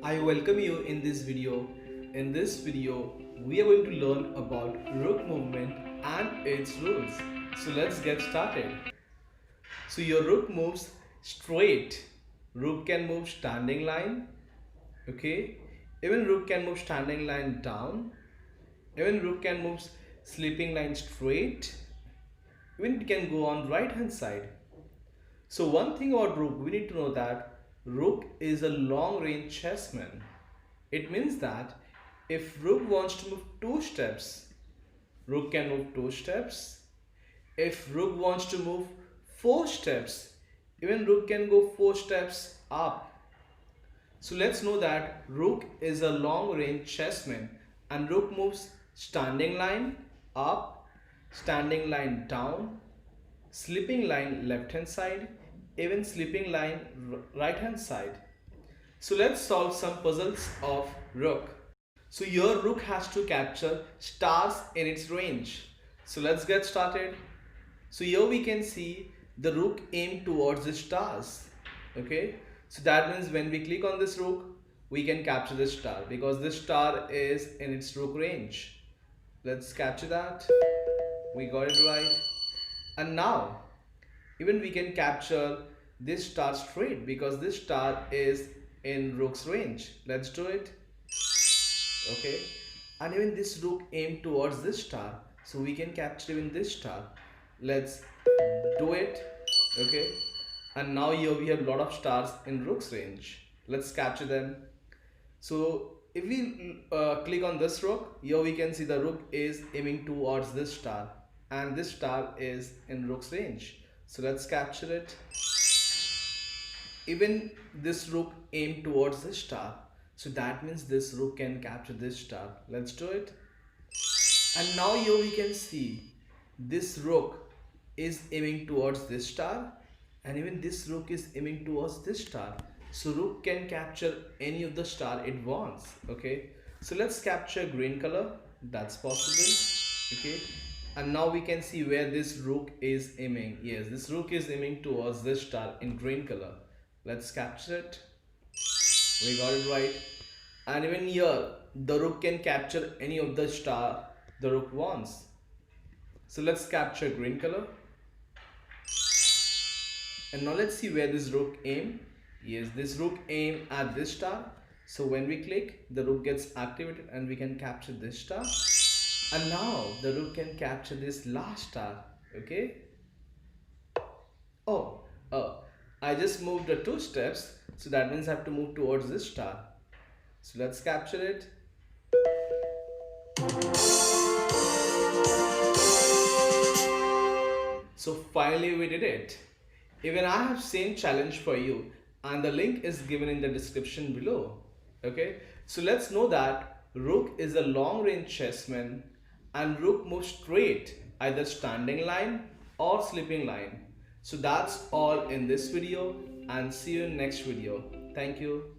I welcome you in this video. In this video, we are going to learn about Rook movement and its rules. So let's get started. So your Rook moves straight. Rook can move standing line. Okay. Even Rook can move standing line down. Even Rook can move sleeping line straight. Even it can go on right hand side. So one thing about Rook, we need to know that Rook is a long range chessman. It means that if Rook wants to move 2 steps, Rook can move 2 steps. If Rook wants to move 4 steps, even Rook can go 4 steps up. So let's know that Rook is a long range chessman and Rook moves standing line up, standing line down, sleeping line left hand side, even sleeping line right hand side. So let's solve some puzzles of Rook. So your Rook has to capture stars in its range. So let's get started. So here we can see the Rook aim towards the stars. Okay. So that means when we click on this Rook, we can capture this star because this star is in its Rook range. Let's capture that. We got it right. And now even we can capture this star straight because this star is in Rook's range. Let's do it. Okay. And even this Rook aim towards this star. So we can capture even this star. Let's do it. Okay. And now here we have a lot of stars in Rook's range. Let's capture them. So if we click on this Rook, here we can see the Rook is aiming towards this star. And this star is in Rook's range. So let's capture it. Even this Rook aim towards this star. So that means this Rook can capture this star. Let's do it. And now here we can see this Rook is aiming towards this star. And even this Rook is aiming towards this star. So Rook can capture any of the star it wants. Okay. So let's capture green color. That's possible. Okay. And now we can see where this Rook is aiming. Yes, this Rook is aiming towards this star in green color. Let's capture it. We got it right. And even here, the Rook can capture any of the star the Rook wants. So let's capture green color. And now let's see where this Rook aim. Yes, this Rook aim at this star. So when we click, the Rook gets activated and we can capture this star. And now the Rook can capture this last star. Okay. Oh, I just moved 2 steps. So that means I have to move towards this star. So let's capture it. So finally we did it. Even I have same challenge for you and the link is given in the description below. Okay. So let's know that Rook is a long range chessman and Rook moves straight, either standing line or sleeping line. So that's all in this video and see you in next video. Thank you.